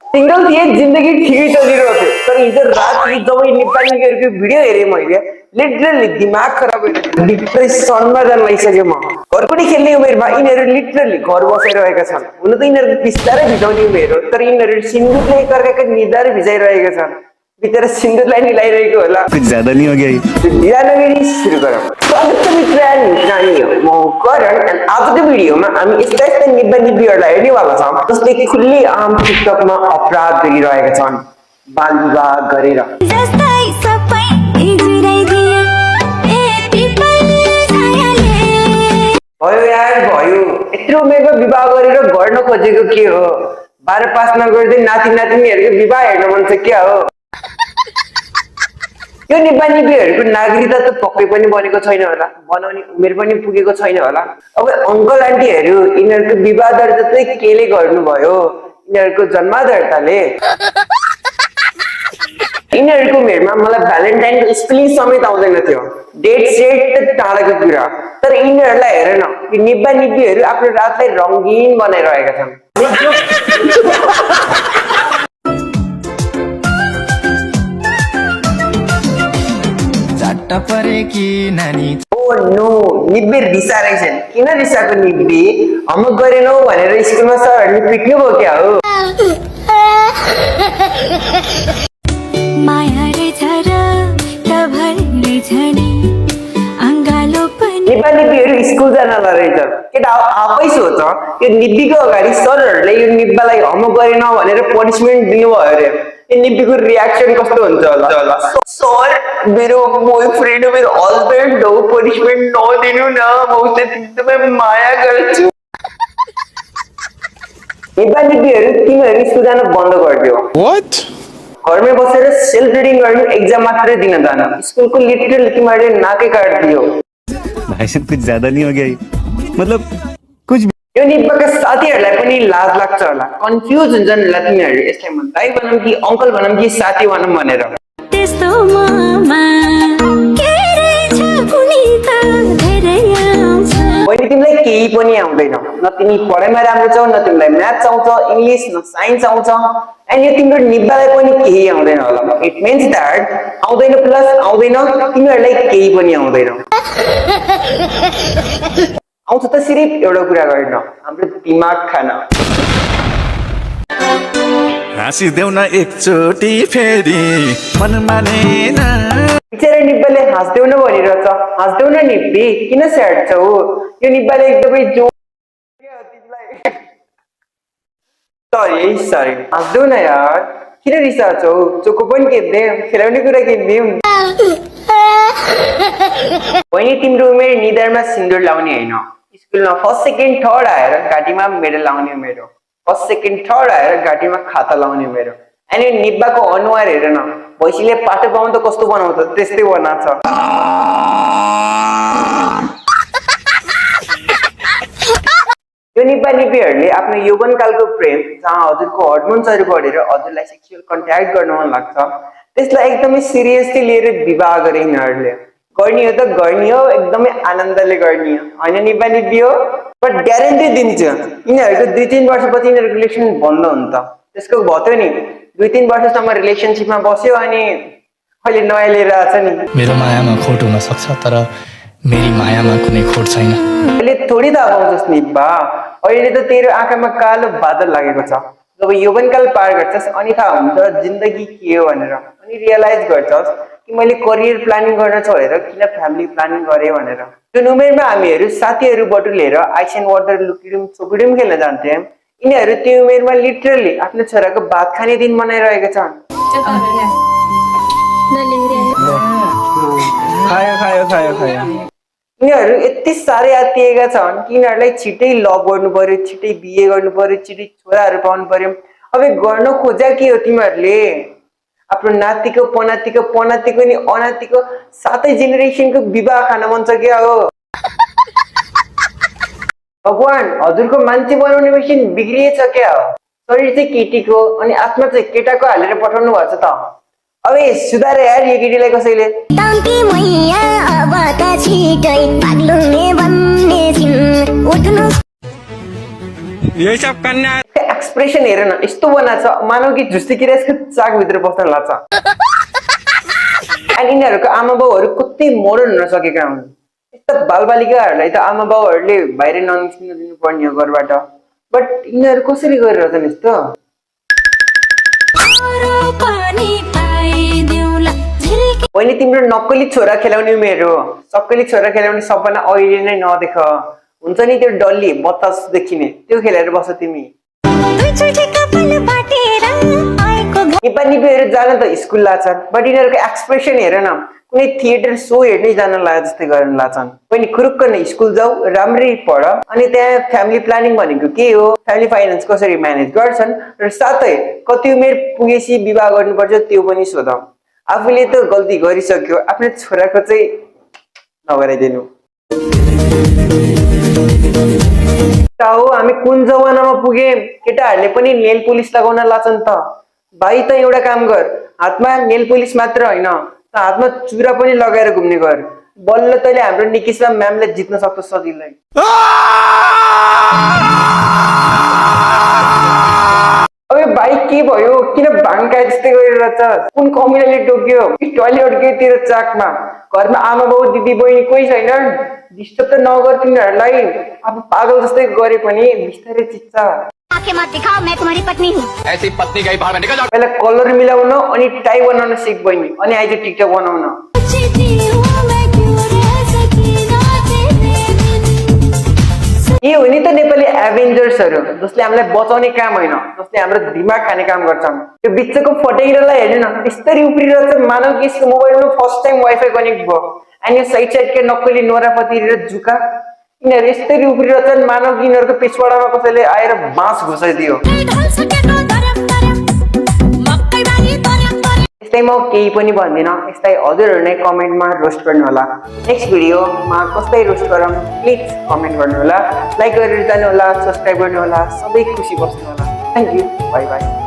single थिए जिन्दगी ठिकै चलिरहेको थियो तर हिजो राति जब नेपालीहरूको भिडियो हेरेँ मैले लिटरली दिमाग खराब भइरहेको डिप्रेसनमा जान लागिसक्यो म घरकुटी खेल्ने उमेरमा यिनीहरू लिटरली घर बसाइरहेका छन् हुन त यिनीहरूको बिस्तारै भिजाउने उमेर हो तर यिनीहरू सिन्दुरले एकअर्काको निधार भिजाइरहेका छन् बिचरा सिन्दुरलाई निलाइरहेको होला कुछ ज्यादा नहीं हो गया ढिला नगरी सुरु गरौँ स्वागत छ मित्र नानी हो म करण अनि आजको भिडियोमा हामी यस्ता यस्ता निब्बा निब्बीहरूलाई हेर्नेवाला छौँ जसले खुल्ली आम टिकटकमा अपराध गरिरहेका छन् बाल विवाह गरेर भयो यार भयो यत्रो उमेरमा विवाह गरेर गर्न खोजेको के हो 12 पास नगर्दै नाति नातिनीहरूको विवाह हेर्न मन छ क्या हो यो नेपाली निब्बीहरूको नागरिकता त पक्कै पनि बनेको छैन होला बनाउने उमेर पनि पुगेको छैन होला अब अङ्कल आन्टीहरू यिनीहरूको विवाह दर्ता चाहिँ केले गर्नुभयो यिनीहरूको जन्म दर्ताले यिनीहरूको उमेरमा मलाई भ्यालेन्टाइनको स्पेलिङ समेत आउँदैन थियो डेट सेट त टाढाको कुरा तर यिनीहरूलाई हेर न यो निब्बा निब्बीहरू आफ्नो रातलाई रङ्गीन बनाइरहेका छन् ओ नो निब्बी रिसाएछन् किन रिसाएको निब्बी होमवर्क गरेनौ भनेर स्कुलमा सरहरूले पिट्नु भयो क्या हो निब्बा निब्बीहरू स्कुल जान रहेछ केटा आफै सोच यो निब्बीको अगाडि सरहरूले यो निब्बालाई होमवर्क गरेनौ भनेर पनिसमेन्ट दिनुभयो अरे यो निब्बीको रियाक्सन कस्तो हुन्छ होला सर मेरो बोयफ्रेन्ड हो मेरो हस्बेन्ड हो पनिसमेन्ट नदिनु न म उसले एकदमै माया गर्छु निब्बा निब्बीहरू तिमीहरू स्कुल जान बन्द गरिदियो घरमै बसेर सेल्फ रिडिङ गर्नु एक्जाम मात्रै दिन जान स्कुलको लिटरली तिमीहरूले नाकै काटिदियो भाई साहब कुछ ज्यादा नहीं हो गया मतलब कुछ यो निब्बाका साथीहरूलाई पनि लाज लाग्छ होला कन्फ्युज हुन्छन् होला तिमीहरू यसलाई म दाइ भनौँ कि अङ्कल भनौँ कि साथी भनौँ भनेर मैले तिमीलाई केही पनि आउँदैन न तिमी पढाइमा राम्रो छौ न तिमीलाई म्याथ्स आउँछ इङ्ग्लिस न साइन्स आउँछ एन्ड यो तिम्रो निब्बालाई पनि केही आउँदैन होला इट मिन्स द्याट आउँदैन प्लस आउँदैन तिमीहरूलाई केही पनि आउँदैन आउँछ त सिर्फ एउटा कुरा गर्न हाम्रो दिमाग खान हाँसिदेऊ न एकचोटि फेरि मन मानेन बिचरा निब्बाले हाँस्देऊ न भनिरहेछ हाँस्देऊ न निब्बी किन स्याड छौ यो निब्बाले एकदमै जो सरी हाँस्देऊ न यार किन रिसाछौ चोको पनि किन्दै खेलाउने कुरा किनिदिउँ बहिनी तिम्रो उमेर निधारमा सिन्दुर लाउने होइन स्कुलमा फर्स्ट सेकेन्ड थर्ड आएर घाँटीमा मेडल लाउने उमेर हो फर्स्ट सेकेन्ड थर्ड आएर घाँटीमा खाता लाउने उमेर हो अनि निब्बाको अनुहार हेर न भैँसीले पाटो पाउनु त कस्तो बनाउँछ त्यस्तै बनाएको छ यो निब्बा निब्बीहरूले आफ्नो यौवनकालको प्रेम जहाँ हजुरको हर्मोन्सहरू बढेर हजुरलाई सेक्सुअल कन्ट्याक्ट गर्न मन लाग्छ त्यसलाई एकदमै सिरियसली लिएर विवाह गरे यिनीहरूले गर्ने हो त गर्ने हो एकदमै आनन्दले गर्ने हो होइन निब्बा निब्बी हो बट ग्यारेन्टी दिन्छ यिनीहरूको 2-3 वर्षपछि यिनीहरूको रिलेसन बन्द हुन्छ त्यसको भयो नि 2-3 वर्षसम्म रिलेसनसिपमा बस्यो अनि अहिले नयाँ लिएर आएको छ नि मेरो मायामा खोट हुन सक्छ तर मेरी मायामा कुनै खोट छैन अहिले थोडी थाहा पाउँछस् निब्बा अहिले त तेरो आँखामा कालो बादल लागेको छ जब यौवनकाल पार गर्छस् अनि थाहा हुन्छ जिन्दगी के हो भनेर अनि रियलाइज गर्छस् कि मैले करियर प्लानिङ गर्न छोडेर किन फ्यामिली प्लानिङ गरेँ भनेर जुन उमेरमा हामीहरू साथीहरू बटुलेर आइस एन्ड वाटर लुकिडुम छोपिडुम खेल्न जान्थ्यौँ यिनीहरू त्यो उमेरमा लिटरली आफ्नो छोराको भात खाने दिन मनाइरहेका छन् यिनीहरू यति साह्रै आत्तिएका छन् कि यिनीहरूलाई छिटै लभ गर्नु पर्यो छिटै बिहे गर्नु पर्यो छिटै छोराहरू पाउनु पर्यो अब गर्न खोजा के हो तिमीहरूले आफ्नो नातिको पनातिको नि अनातिको 7 जेनेरेसनको विवाह खान मन छ क्या हो भगवान हजुरको मान्छे बनाउने मेसिन बिग्रिएछ क्या हो शरीर चाहिँ केटीको अनि आत्मा चाहिँ केटाको हालेर पठाउनु भएको छ त अबे सुधार यार यो केटीलाई कसैले एक्सप्रेसन हेर न यस्तो बनाएको छ मानव कि झुस्ती किरा यसको चाकभित्र बस्न लाग्छ अनि यिनीहरूको आमा बाउहरू कति मोडर्न हुन सकेका हुन् यस्ता बालबालिकाहरूलाई त आमा बाउहरूले बाहिर ननिस्किन दिनुपर्ने हो घरबाट बट यिनीहरू कसरी गरिरहेछन् यस्तो मैले तिम्रो नक्कली छोरा खेलाउने उमेर हो सक्कली छोरा खेलाउने सपना अहिले नै नदेख हुन्छ नि त्यो डल्ली बतास देखिने त्यो खेलेर बस तिमी नेपालीहरू जान त स्कुल लाछन् बट यिनीहरूको एक्सप्रेसन हेर न कुनै थिएटर सो हेर्नै जान लाग्यो जस्तै गर्न लाग्छन् पनि खुरुक्क न स्कुल जाऊ राम्ररी पढ अनि त्यहाँ फ्यामिली प्लानिङ भनेको के हो फ्यामिली फाइनेन्स कसरी म्यानेज गर्छन् र साथै कति उमेर पुगेपछि विवाह गर्नुपर्छ त्यो पनि सोध आफूले त गल्ती गरिसक्यो आफ्नो छोराको चाहिँ नगराइदिनु हो हामी कुन जमानामा पुगे केटाहरूले पनि नेल पोलिस लगाउन लाग्छन् त भाइ त एउटा काम गर हातमा नेल पोलिस मात्र होइन हातमा चुरा पनि लगाएर घुम्ने गर बल्ल तैँले हाम्रो निकिसमा म्यामलाई जित्न सक्छ सजिलै अबे भाइ के भयो किन भाङका जस्तै गरिरहेछ कुन कमिलाले टोक्यो टोयलेट गयो तेरो चाकमा घरमा आमा बाउ दिदी बहिनी कोही छैन डिस्टर्ब त नगर तिनीहरूलाई अब पागल जस्तै गरे पनि बिस्तारै चिच्छ आंखें मत दिखाओ मैं तुम्हारी पत्नी हूँ ऐसी पत्नी कहीं बाहर निकल जाओ पहिला कलर मिलाउन अनि टाई बनाउन सिक बहिनी अनि आइज टिकटक बनाउन के हो नि त नेपाली एभेन्जर्सहरू जसले हामीलाई बचाउने काम होइन जसले हाम्रो दिमाग खाने काम गर्छन् त्यो बिचको फटेगिरालाई हेर्नु न यसरी उफ्रिरहेछ मानव कि यसको मोबाइलमा फर्स्ट टाइम वाइफाई कनेक्ट भयो अनि यो साइड साइडका नक्कली नोरापति र जुका यिनीहरू यसरी उफ्रिरहेछन् मानव कि यिनीहरूको पिछवाडामा कसैले आएर बाँस घुसाइदियो यस्तै म केही पनि भन्दिनँ यस्तै हजुरहरू नै कमेन्टमा रोस्ट गर्नु होला नेक्स्ट भिडियोमा कस्तै रोस्ट गरौँ प्लिज कमेन्ट गर्नु होला लाइक गरेर जानु होला सब्सक्राइब गर्नु होला सबै खुसी बस्नु होला थ्याङ्क यू बाई बाई